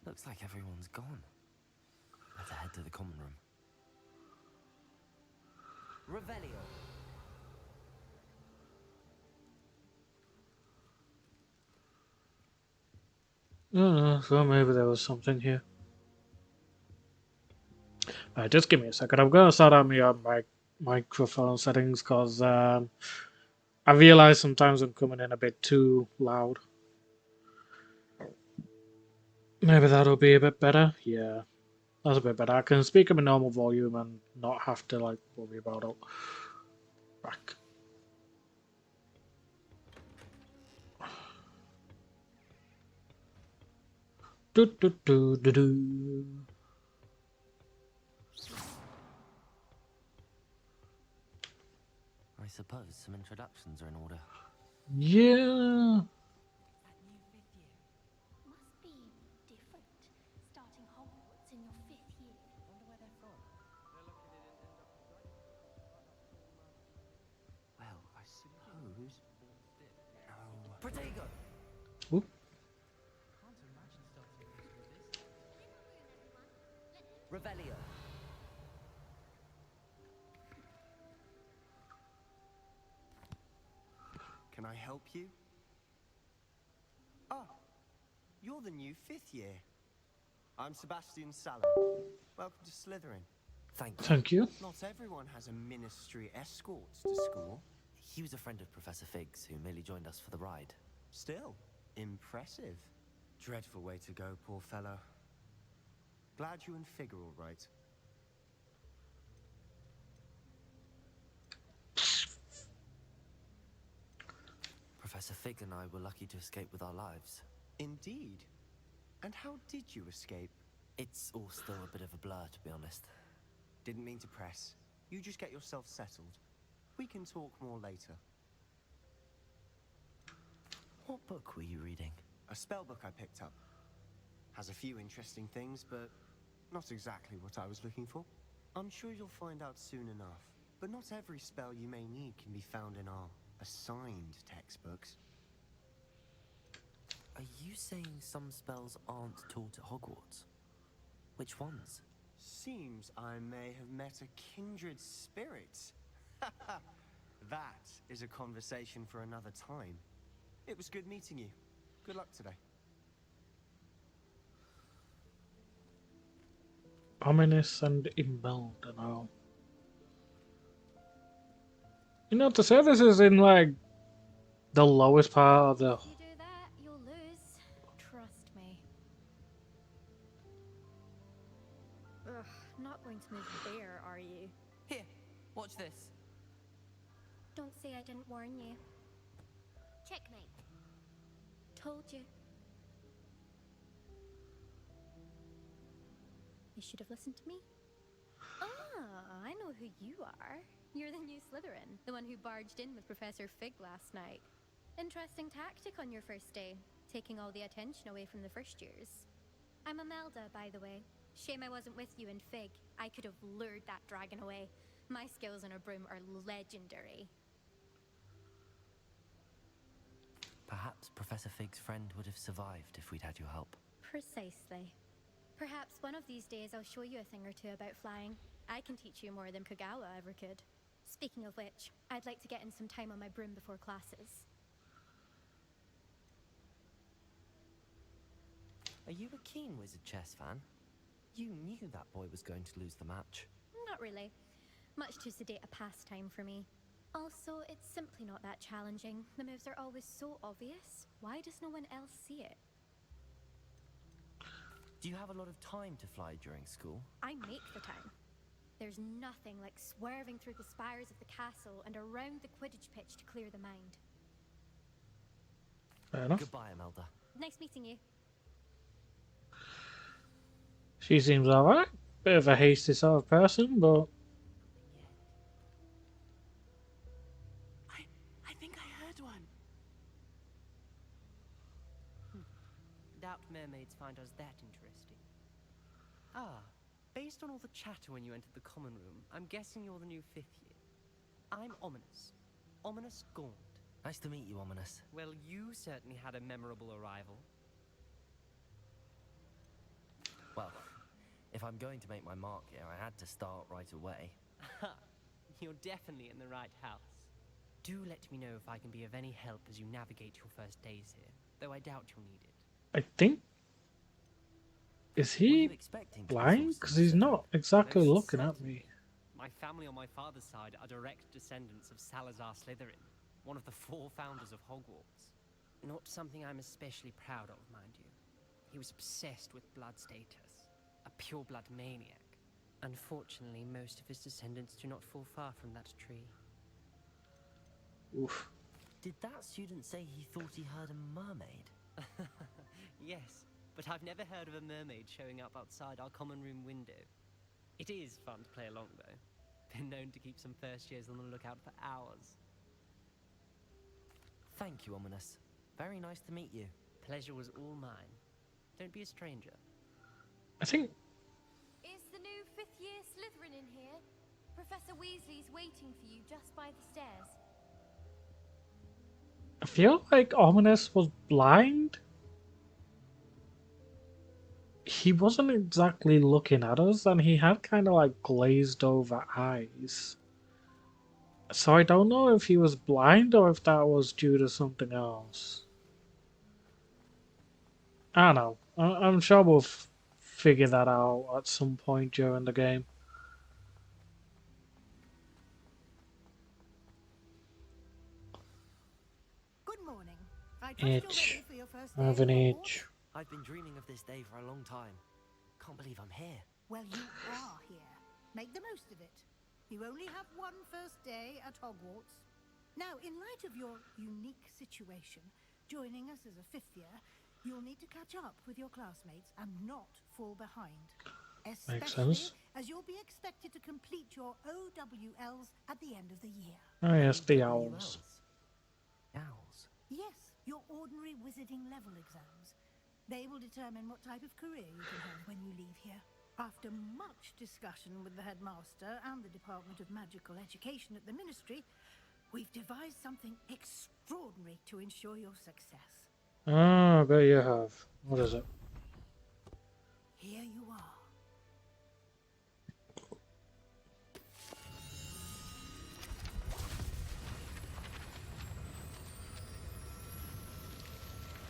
Looks like everyone's gone. Better head to the common room. Revelio. So maybe there was something here. Just give me a second. I'm gonna start out my microphone settings because I realize sometimes I'm coming in a bit too loud. Maybe that'll be a bit better. Yeah, that's a bit better. I can speak at my normal volume and not have to like worry about it. Back. Do do do do do. I suppose some introductions are in order. Yeah. That new fifth year. Must be different. Starting Hogwarts in your fifth year. Wonder where they're from. They're lucky they didn't end up right next to us, right up till, Well, I suppose. No. Protego! Oop. Can't imagine starting a school this late. Revelio. Can I help you? Oh, you're the new fifth year. I'm Sebastian Sallow. Welcome to Slytherin. Thank you. Thank you. Not everyone has a ministry escort to school. He was a friend of Professor Fig's who merely joined us for the ride. Still, impressive. Dreadful way to go, poor fellow. Glad you and Fig are all right. Professor Fig and I were lucky to escape with our lives. Indeed. And how did you escape? It's all still a bit of a blur, to be honest. Didn't mean to press. You just get yourself settled. We can talk more later. What book were you reading? A spell book I picked up. Has a few interesting things, but not exactly what I was looking for. I'm sure you'll find out soon enough. But not every spell you may need can be found in our assigned textbooks. Are you saying some spells aren't taught at Hogwarts? Which ones? Seems I may have met a kindred spirit. That is a conversation for another time. It was good meeting you. Good luck today. Ominous and inbound and all. You know, to say this is in like the lowest part of the. If you do that, you'll lose. Trust me. Ugh, not going to move there, are you? Here, watch this. Don't say I didn't warn you. Checkmate. Told you. You should have listened to me. Ah, I know who you are. You're the new Slytherin, the one who barged in with Professor Fig last night. Interesting tactic on your first day, taking all the attention away from the first years. I'm Imelda, by the way. Shame I wasn't with you in Fig. I could have lured that dragon away. My skills on a broom are legendary. Perhaps Professor Fig's friend would have survived if we'd had your help. Precisely. Perhaps one of these days I'll show you a thing or two about flying. I can teach you more than Kogawa ever could. Speaking of which, I'd like to get in some time on my broom before classes. Are you a keen Wizard chess fan? You knew that boy was going to lose the match. Not really. Much too sedate a pastime for me. Also, it's simply not that challenging. The moves are always so obvious. Why does no one else see it? Do you have a lot of time to fly during school? I make the time. There's nothing like swerving through the spires of the castle and around the Quidditch pitch to clear the mind. Fair enough. Goodbye, Imelda. Nice meeting you. She seems alright. Bit of a hasty sort of person, but I think I heard one. Doubt mermaids find us that interesting. Ah, based on all the chatter when you entered the common room, I'm guessing you're the new fifth year. I'm Ominous. Ominous Gaunt. Nice to meet you, Ominous. Well, you certainly had a memorable arrival. I'm going to make my mark here, I had to start right away. You're definitely in the right house. Do let me know if I can be of any help as you navigate your first days here, though I doubt you'll need it. I think. Is Were you he expecting to be blind? forced Because to he's sit not exactly Most looking at certainly. me. My family on my father's side are direct descendants of Salazar Slytherin, one of the 4 founders of Hogwarts. Not something I'm especially proud of, mind you. He was obsessed with blood status, a pure-blood maniac. Unfortunately, most of his descendants do not fall far from that tree. Oof. Did that student say he thought he heard a mermaid? Yes, but I've never heard of a mermaid showing up outside our common room window. It is fun to play along, though. Been known to keep some first years on the lookout for hours. Thank you, Ominous. Very nice to meet you. Pleasure was all mine. Don't be a stranger. I think Is the new 5th year Slytherin in here? Professor Weasley's waiting for you just by the stairs. I feel like Ominous was blind. He wasn't exactly looking at us, and he had kind of like glazed over eyes. So I don't know if he was blind or if that was due to something else. I don't know. I'm sure we'll figure that out at some point during the game. Good morning. I trust you're Itch. ready for your first I day have at an Hogwarts? itch. I've been dreaming of this day for a long time. Can't believe I'm here. Well, you are here. Make the most of it. You only have one first day at Hogwarts. Now, in light of your unique situation, joining us as a 5th year, you'll need to catch up with your classmates and not fall behind. Especially sense. as you'll be expected to complete your OWLs at the end of the year. Oh yes, the AWLs. owls. Owls. Yes, your ordinary wizarding level exams. They will determine what type of career you can have when you leave here. After much discussion with the headmaster and the Department of Magical Education at the Ministry, we've devised something extraordinary to ensure your success. Ah, I bet you have. What is it? Here you are.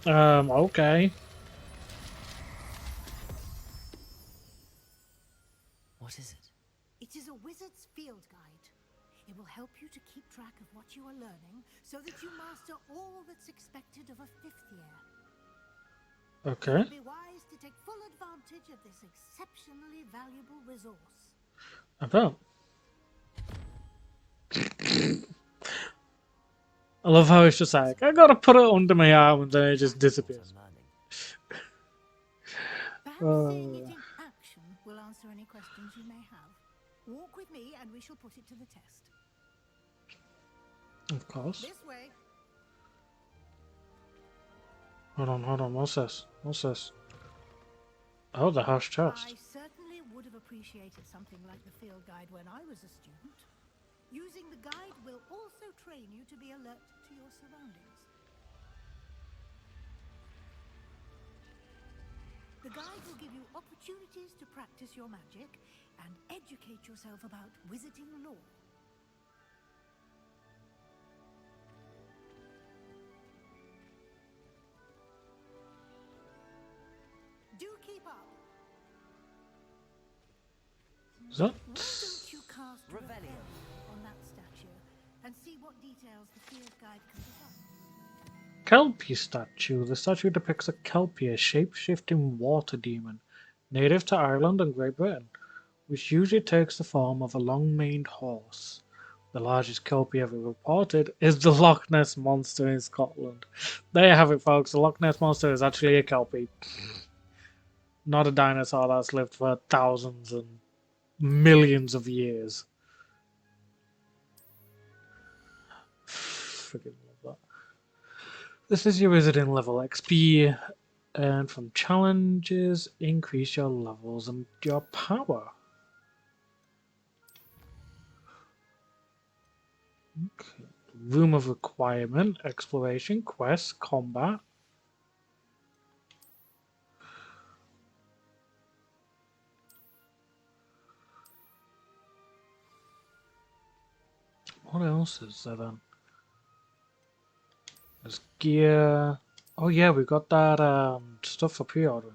Okay. What is it? It is a wizard's field guide. It will help you to keep track of what you are learning so that you master all that's expected of a 5th year. Okay. Be wise to take full advantage of this exceptionally valuable resource. I bet. I love how it's just like, I gotta put it under my arm and then it just disappears. I'm learning. Perhaps seeing it in action will answer any questions you may have. Walk with me and we shall put it to the test. Of course. This way. Hold on, what's this? What's this? Oh, the harsh chest. I certainly would have appreciated something like the field guide when I was a student. Using the guide will also train you to be alert to your surroundings. The guide will give you opportunities to practice your magic and educate yourself about wizarding lore. Do keep up. Is that Why don't you cast Revelio. Revelio on that statue and see what details the field guide can provide? Kelpie statue? The statue depicts a Kelpie, a shape-shifting water demon, native to Ireland and Great Britain, which usually takes the form of a long-maned horse. The largest Kelpie ever reported is the Loch Ness Monster in Scotland. There you have it, folks. The Loch Ness Monster is actually a Kelpie. Not a dinosaur that's lived for thousands and millions of years. Freaking love that. This is your wizarding level. XP earned from challenges. Increase your levels and your power. Okay. Room of requirement, exploration, quests, combat. What else is there then? There's gear. Oh yeah, we got that stuff for pre-ordering.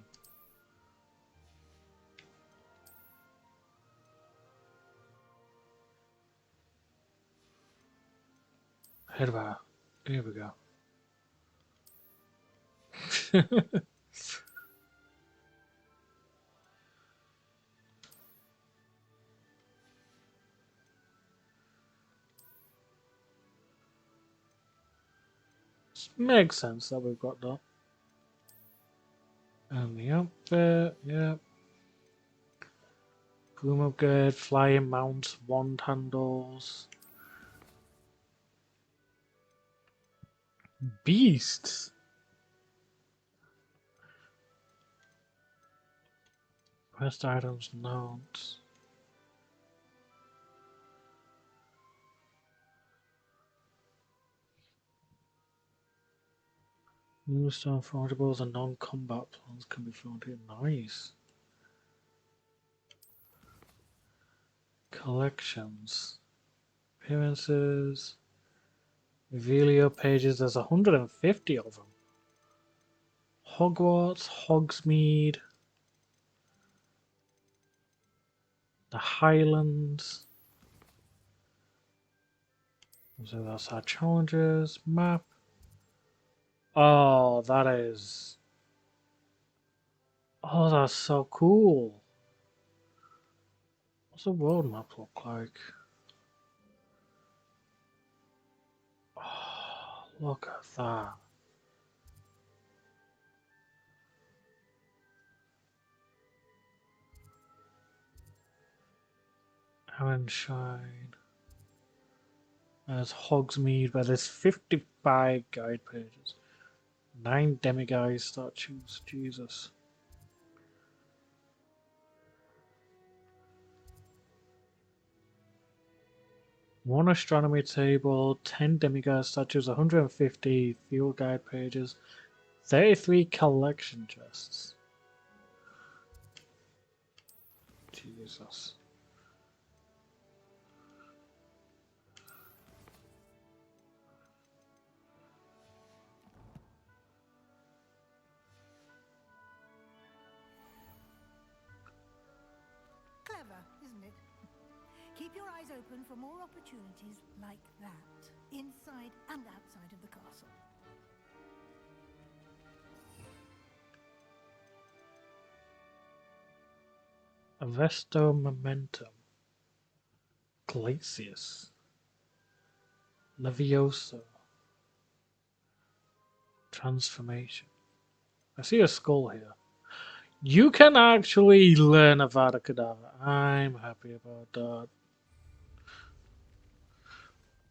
Headwear. Here we go. Makes sense that we've got that. And the outfit, yeah. Broom upgrade, flying mounts, wand handles. Beasts! Quest items, notes. New stone forgeables and non-combat plans can be found here. Nice. Collections. Appearances. Reveal your pages. There's 150 of them. Hogwarts, Hogsmeade. The Highlands. So that's our challenges. Map. Oh, that is... Oh, that's so cool. What's the world map look like? Oh, look at that. Avonshine. There's Hogsmeade, where there's 55 guide pages. 9 demiguise statues. Jesus. 1 astronomy table, 10 demiguise statues, 150 field guide pages, 33 collection chests. Jesus. Clever, isn't it? Keep your eyes open for more opportunities like that, inside and outside of the castle. Avesto Momentum. Glacius. Levioso. Transformation. I see a skull here. You can actually learn Avada Kedavra. I'm happy about that.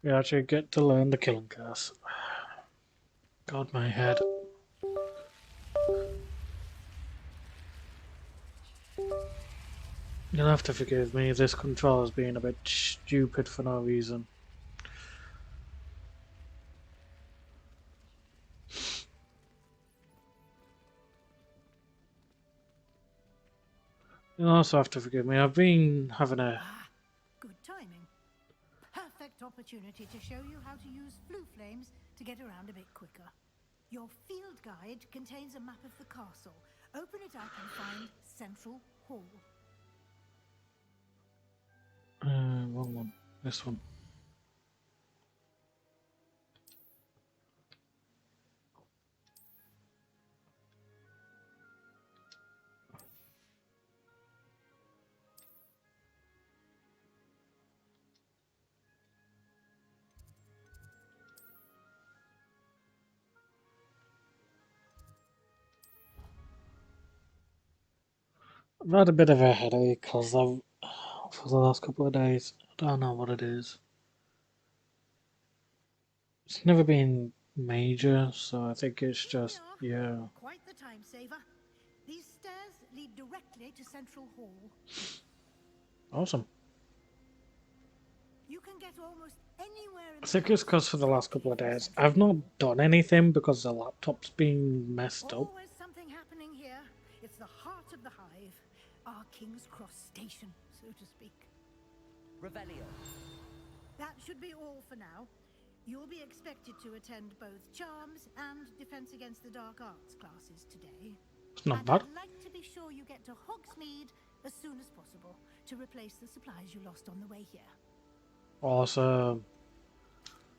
We actually get to learn the Killing Curse. God, my head. You'll have to forgive me, this controller's being a bit stupid for no reason. You'll also have to forgive me, I've been having a... Good timing. Perfect opportunity to show you how to use flue flames to get around a bit quicker. Your field guide contains a map of the castle. Open it up and find Central Hall. Wrong one. This one. I've had a bit of a headache because I've for the last couple of days. I don't know what it is. It's never been major, so I think it's just, yeah. Quite the time saver. These stairs lead directly to Central Hall. Awesome. You can get almost anywhere in I think it's because for the last couple of days I've not done anything because the laptop's been messed up. Always something happening here. It's the heart of the hive. Our King's Cross station, so to speak. Revelio. That should be all for now. You'll be expected to attend both Charms and Defense Against the Dark Arts classes today. It's not And bad. I'd like to be sure you get to Hogsmeade as soon as possible to replace the supplies you lost on the way here. Awesome.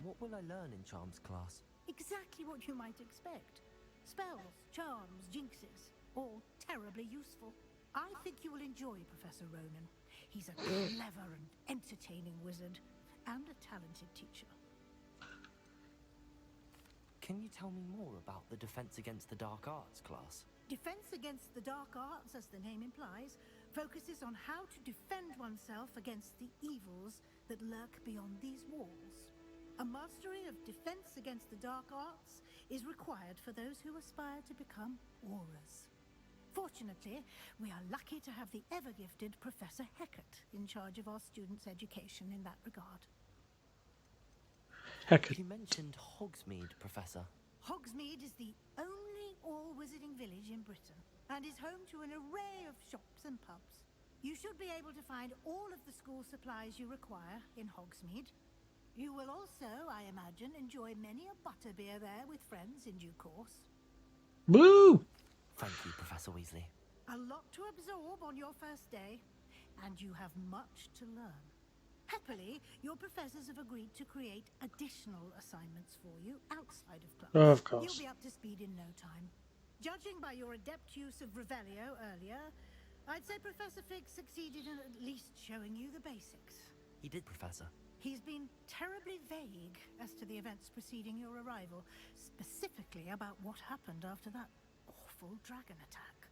What will I learn in Charms class? Exactly what you might expect. Spells, charms, jinxes, all terribly useful. I think you will enjoy Professor Ronan. He's a clever and entertaining wizard, and a talented teacher. Can you tell me more about the Defense Against the Dark Arts class? Defense Against the Dark Arts, as the name implies, focuses on how to defend oneself against the evils that lurk beyond these walls. A mastery of Defense Against the Dark Arts is required for those who aspire to become Aurors. Fortunately, we are lucky to have the ever-gifted Professor Hecat in charge of our students' education in that regard. Heck, You mentioned Hogsmeade, Professor. Hogsmeade is the only all-wizarding village in Britain and is home to an array of shops and pubs. You should be able to find all of the school supplies you require in Hogsmeade. You will also, I imagine, enjoy many a butterbeer there with friends in due course. woo! Thank you, Professor Weasley. A lot to absorb on your first day, and you have much to learn. Happily, your professors have agreed to create additional assignments for you outside of class. Of course. You'll be up to speed in no time. Judging by your adept use of Revelio earlier, I'd say Professor Fig succeeded in at least showing you the basics. He did, Professor. He's been terribly vague as to the events preceding your arrival, specifically about what happened after that awful dragon attack.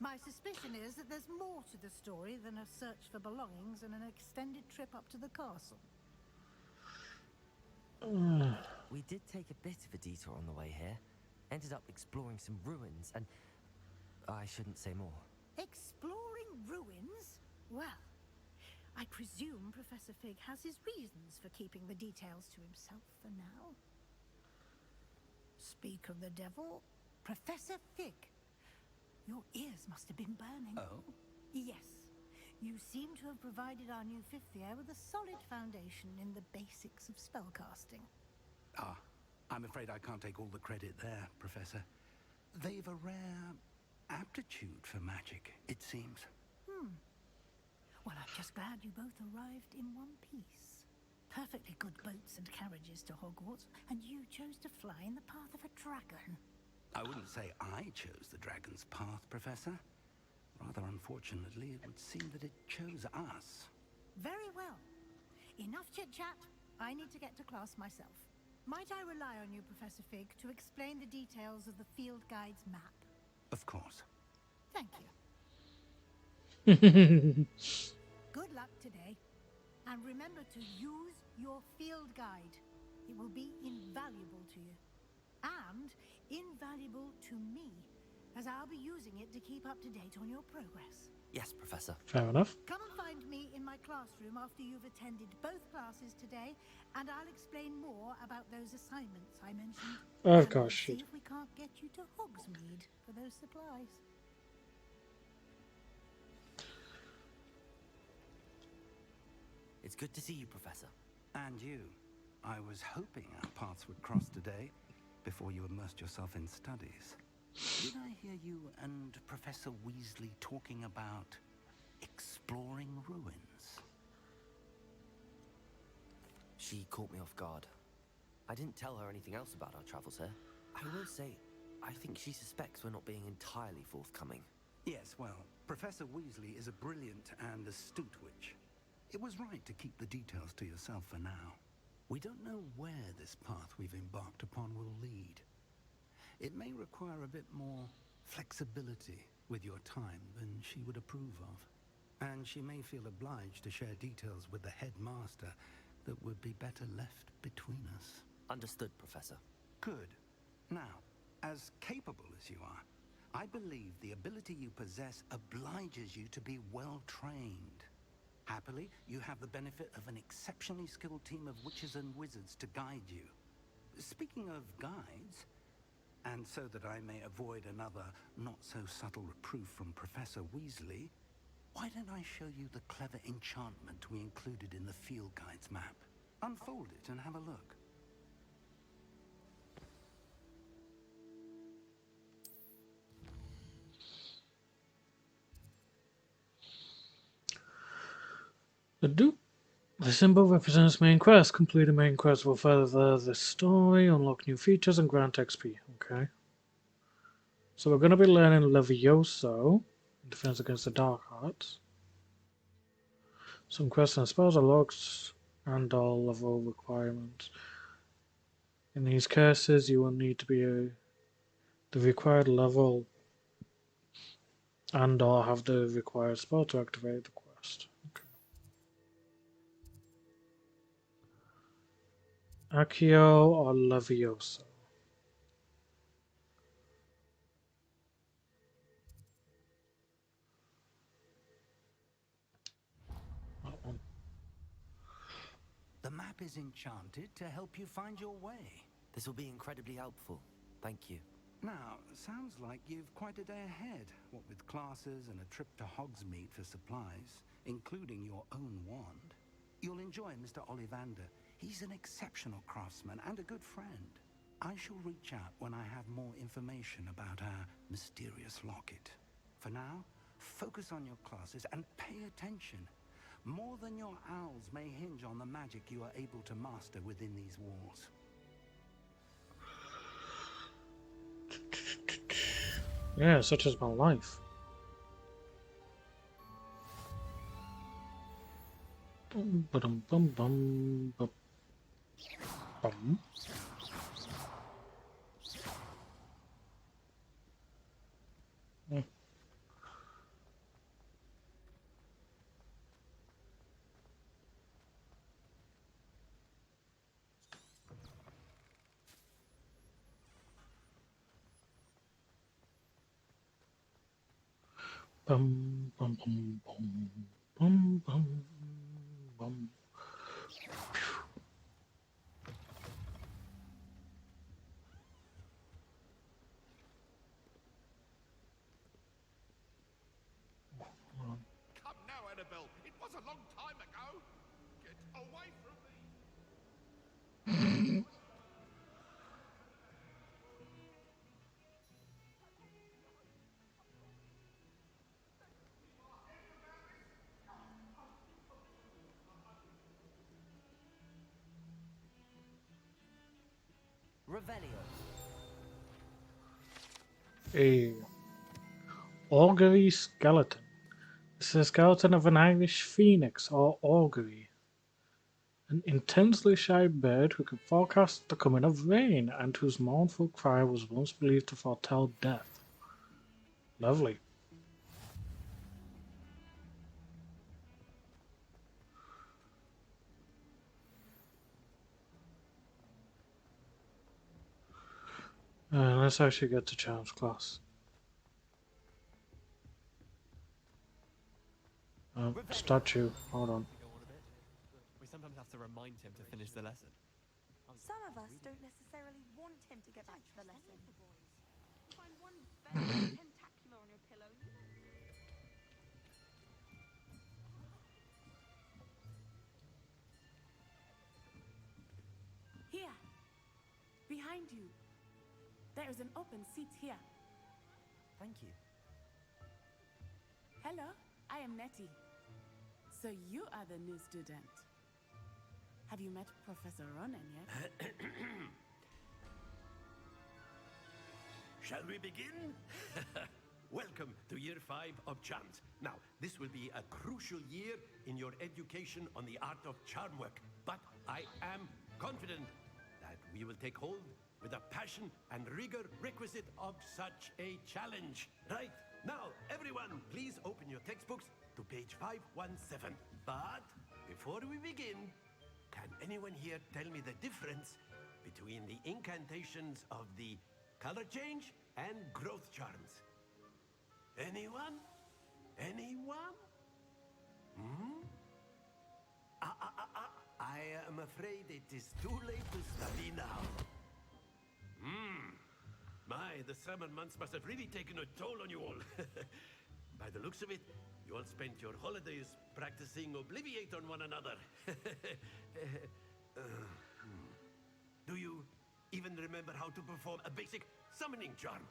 My suspicion is that there's more to the story than a search for belongings and an extended trip up to the castle. We did take a bit of a detour on the way here. Ended up exploring some ruins and... I shouldn't say more. Exploring ruins? Well, I presume Professor Fig has his reasons for keeping the details to himself for now. Speak of the devil, Professor Fig. Your ears must have been burning. Oh? Yes. You seem to have provided our new fifth year with a solid foundation in the basics of spellcasting. Ah, I'm afraid I can't take all the credit there, Professor. They've a rare aptitude for magic, it seems. Well, I'm just glad you both arrived in one piece. Perfectly good boats and carriages to Hogwarts, and you chose to fly in the path of a dragon. I wouldn't say I chose the dragon's path, Professor. Rather unfortunately, it would seem that it chose us. Very well. Enough chit-chat. I need to get to class myself. Might I rely on you, Professor Fig, to explain the details of the field guide's map? Of course. Thank you. Good luck today. And remember to use your field guide. It will be invaluable to you. And invaluable to me, as I'll be using it to keep up to date on your progress. Yes, Professor. Fair enough. Come and find me in my classroom after you've attended both classes today, and I'll explain more about those assignments I mentioned. Of And course, see she- if we can't get you to Hogsmeade for those supplies. It's good to see you, Professor. And you. I was hoping our paths would cross today, before you immersed yourself in studies. Did I hear you and Professor Weasley talking about exploring ruins? She caught me off guard. I didn't tell her anything else about our travels here. I will say, I think she suspects we're not being entirely forthcoming. Yes, well, Professor Weasley is a brilliant and astute witch. It was right to keep the details to yourself for now. We don't know where this path we've embarked upon will lead. It may require a bit more flexibility with your time than she would approve of. And she may feel obliged to share details with the headmaster that would be better left between us. Understood, Professor. Good. Now, as capable as you are, I believe the ability you possess obliges you to be well trained. Happily, you have the benefit of an exceptionally skilled team of witches and wizards to guide you. Speaking of guides, and so that I may avoid another not-so-subtle reproof from Professor Weasley, why don't I show you the clever enchantment we included in the field guide's map? Unfold it and have a look. The symbol represents main quest. Complete the main quest will further the story, unlock new features, and grant XP. Okay. So we're going to be learning Levioso, defense against the Dark Arts. Some quests and spells are locked and all level requirements. In these cases, you will need to be the required level and or have the required spell to activate the quest. Okay. Accio or Levioso? The map is enchanted to help you find your way. This will be incredibly helpful. Thank you. Now, sounds like you've quite a day ahead, what with classes and a trip to Hogsmeade for supplies, including your own wand. You'll enjoy Mr. Ollivander. He's an exceptional craftsman and a good friend. I shall reach out when I have more information about our mysterious locket. For now, focus on your classes and pay attention. More than your owls may hinge on the magic you are able to master within these walls. Yeah, such as my life. Bum, ba-dum, bum, bum, bum. Bum. Hmm. Bum, bum, bum, bum, bum, bum, bum. Come now, Annabelle. It was a long time ago. Get away from me. Revelio. A augury skeleton. This is a skeleton of an Irish phoenix or augury. An intensely shy bird who can forecast the coming of rain and whose mournful cry was once believed to foretell death. Lovely. Let's actually get to Charms class. Statue. Hold on. We sometimes have to remind him to finish the lesson. Some of us don't necessarily want him to get back to the lesson. Find one very tentacular on your pillow. Here, behind you. There is an open seat here. Thank you. Hello, I am Nettie. So you are the new student. Have you met Professor Ronan yet? Shall we begin? Welcome to Year 5 of Charms. Now, this will be a crucial year in your education on the art of charm work, but I am confident that we will take hold with the passion and rigor requisite of such a challenge. Right, now, everyone, please open your textbooks to page 517. But before we begin, can anyone here tell me the difference between the incantations of the color change and growth charms? Anyone? Anyone? I am afraid it is too late to study now. My, the summer months must have really taken a toll on you all. By the looks of it, you all spent your holidays practicing Obliviate on one another. Do you even remember how to perform a basic summoning charm?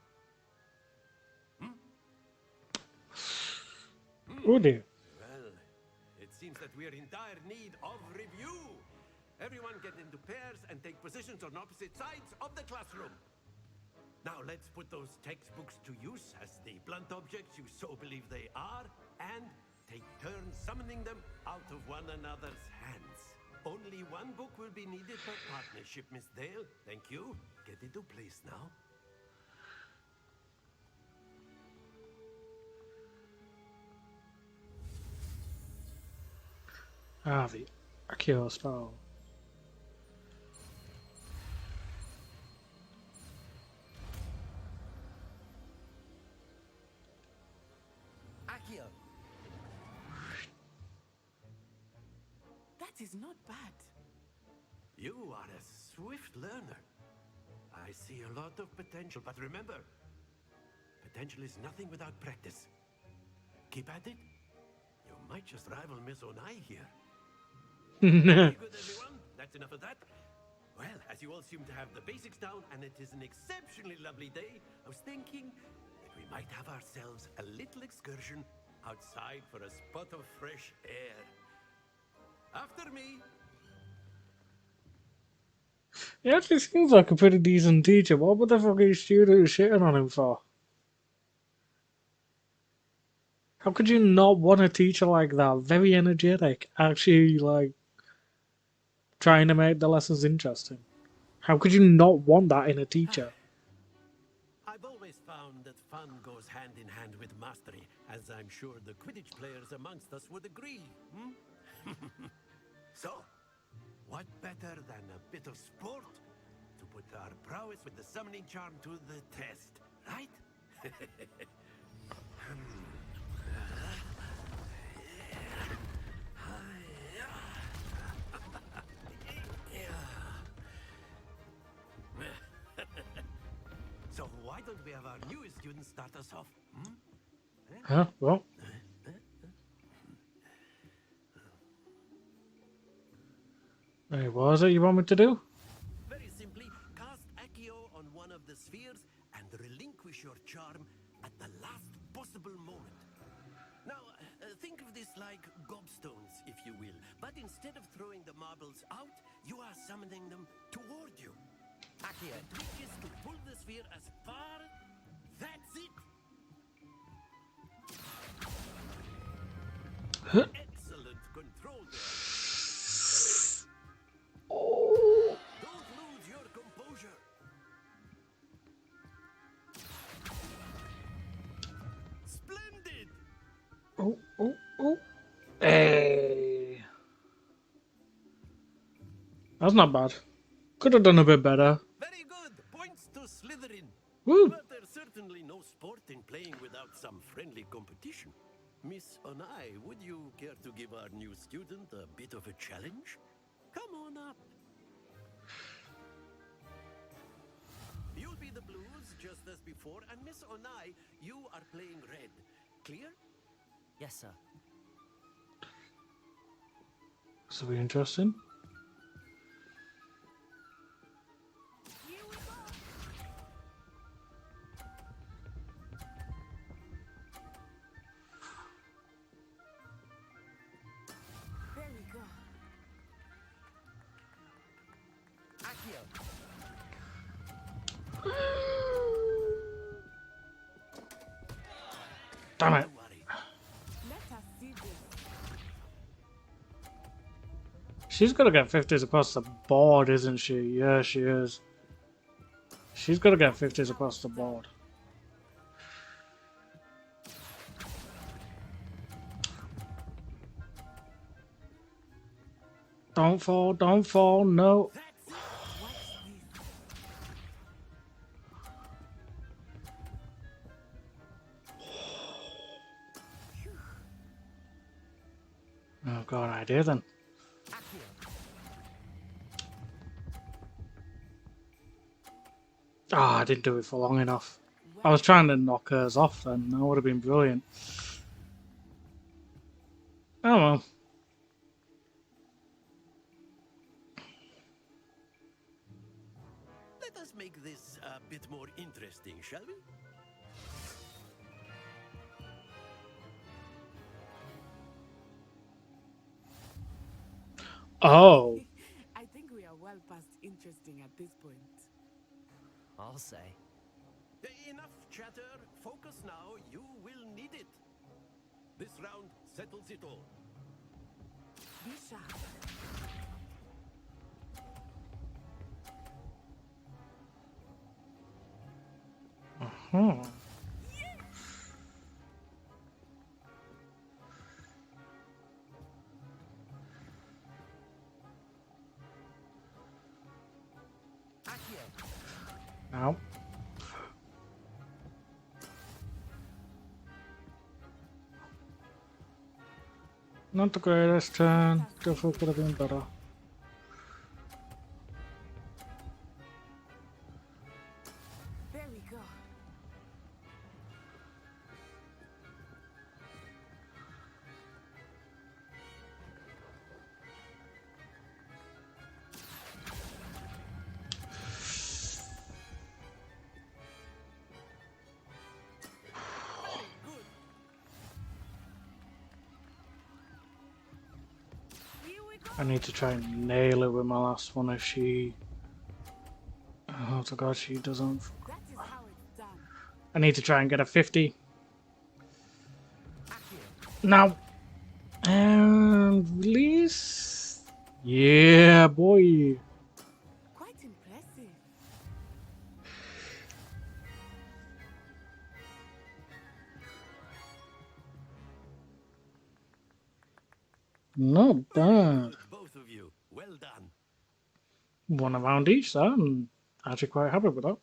Oh dear. Well, it seems that we're in dire need of review. Everyone get into pairs and take positions on opposite sides of the classroom. Now let's put those textbooks to use as the blunt objects you so believe they are, and take turns summoning them out of one another's hands. Only one book will be needed per partnership, Miss Dale. Thank you. Get into place now. Ah, the Accio spell. Accio! That is not bad. You are a swift learner. I see a lot of potential, but remember, potential is nothing without practice. Keep at it. You might just rival Miss Onai here. Very good, everyone. That's enough of that. Well, as you all seem to have the basics down, and it is an exceptionally lovely day, I was thinking that we might have ourselves a little excursion outside for a spot of fresh air. After me. He actually seems like a pretty decent teacher. What would the fucking student shitting on him for? How could you not want a teacher like that? Very energetic. Actually, like, trying to make the lessons interesting. How could you not want that in a teacher? I've always found that fun goes hand in hand with mastery, as I'm sure the Quidditch players amongst us would agree. So, what better than a bit of sport to put our prowess with the summoning charm to the test, right? So why don't we have our newest student start us off? Huh? Well. Hey, what is it you want me to do? Very simply, cast Accio on one of the spheres and relinquish your charm at the last possible moment. Now, think of this like gobstones, if you will. But instead of throwing the marbles out, you are summoning them toward you. Accio, the trick is to pull the sphere as far... That's it! Excellent control there. Don't lose your composure. Splendid! Oh, oh, oh. Hey. That's not bad. Could have done a bit better. Very good. Points to Slytherin. Woo. But there's certainly no sport in playing without some friendly competition. Miss Onai, would you care to give our new student a bit of a challenge? Come on up. You'll be the blues just as before, and Miss Onai, you are playing red. Clear? Yes, sir. This will be interesting. There we go. Accio! Damn it. Don't worry. Let us see this. She's gonna get 50s across the board, isn't she? Yeah, she is. She's gonna get 50s across the board. Don't fall, no. That's it. Watch this. Oh, got an idea then. Ah, I didn't do it for long enough. I was trying to knock hers off then. That would have been brilliant. Oh well. Let us make this a bit more interesting, shall we? Oh. I think we are well past interesting at this point. I'll say. Enough chatter. Focus now. You will need it. This round settles it all. Be sharp. Hmm. Now. Not the greatest turn. Definitely could have been better. There we go. I need to try and nail it with my last one if she... Oh my god, she doesn't... That is how it's done. I need to try and get a 50. Now. And release. Yeah, boy. Quite impressive. Not bad. Both of you, well done. One round each, so I'm actually quite happy with that.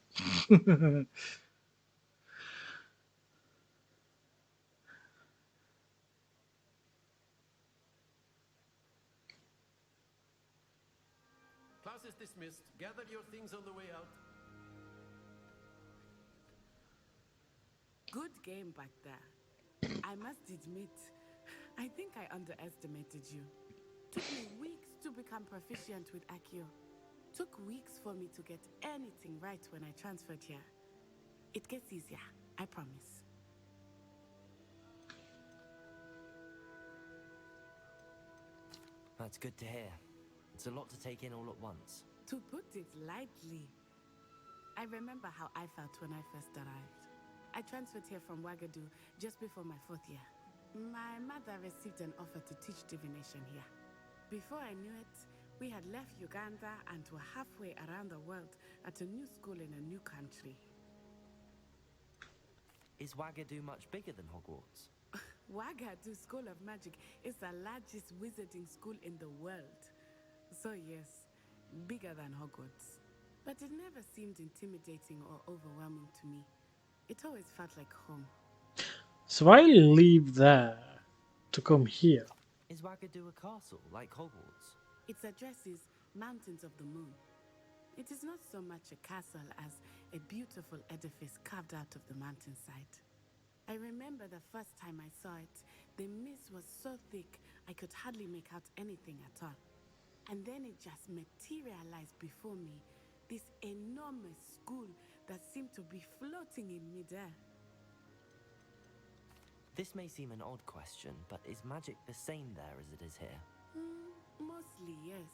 Class is dismissed. Gather your things on the way out. Good game back there. I must admit, I think I underestimated you. Took me weeks to become proficient with Accio. Took weeks for me to get anything right when I transferred here. It gets easier, I promise. That's good to hear. It's a lot to take in all at once. To put it lightly, I remember how I felt when I first arrived. I transferred here from Wagadu just before my 4th year. My mother received an offer to teach divination here. Before I knew it, we had left Uganda and were halfway around the world at a new school in a new country. Is Wagadu much bigger than Hogwarts? Wagadu School of Magic is the largest wizarding school in the world. So yes, bigger than Hogwarts. But it never seemed intimidating or overwhelming to me. It always felt like home. So I leave there to come here. Is Wagadu a castle, like Hogwarts? Its address is Mountains of the Moon. It is not so much a castle as a beautiful edifice carved out of the mountainside. I remember the first time I saw it, the mist was so thick I could hardly make out anything at all. And then it just materialized before me, this enormous school that seemed to be floating in midair. This may seem an odd question, but is magic the same there as it is here? Mostly, yes.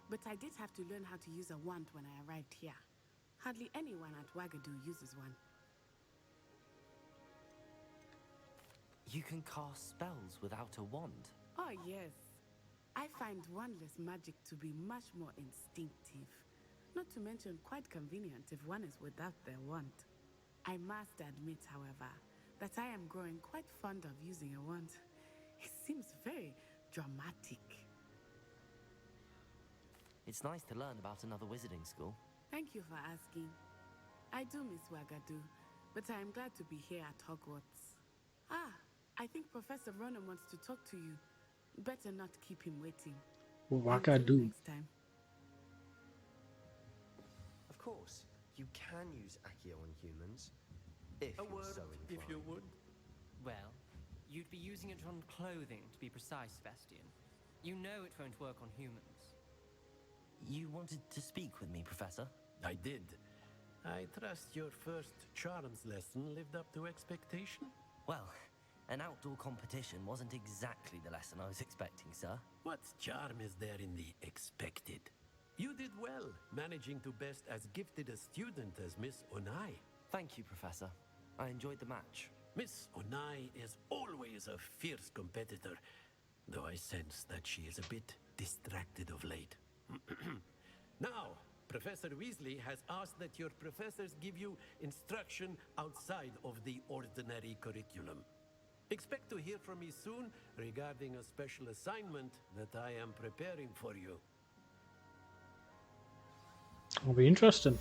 But I did have to learn how to use a wand when I arrived here. Hardly anyone at Wagadu uses one. You can cast spells without a wand? Oh, yes. I find wandless magic to be much more instinctive. Not to mention quite convenient if one is without their wand. I must admit, however, that I am growing quite fond of using a wand. It seems very dramatic. It's nice to learn about another wizarding school. Thank you for asking. I do miss Wagadu, but I am glad to be here at Hogwarts. Ah, I think Professor Ronen wants to talk to you. Better not keep him waiting. Wagadu. Next time. Of course, you can use Accio on humans, if A you're word, so if you inclined. would. Well, you'd be using it on clothing, to be precise, Sebastian. You know it won't work on humans. You wanted to speak with me, Professor? I did. I trust your first charms lesson lived up to expectation? Well, an outdoor competition wasn't exactly the lesson I was expecting, sir. What charm is there in the expected? You did well, managing to best as gifted a student as Miss Onai. Thank you, Professor. I enjoyed the match. Miss Onai is always a fierce competitor, though I sense that she is a bit distracted of late. Now, Professor Weasley has asked that your professors give you instruction outside of the ordinary curriculum. Expect to hear from me soon regarding a special assignment that I am preparing for you. It'll be interesting.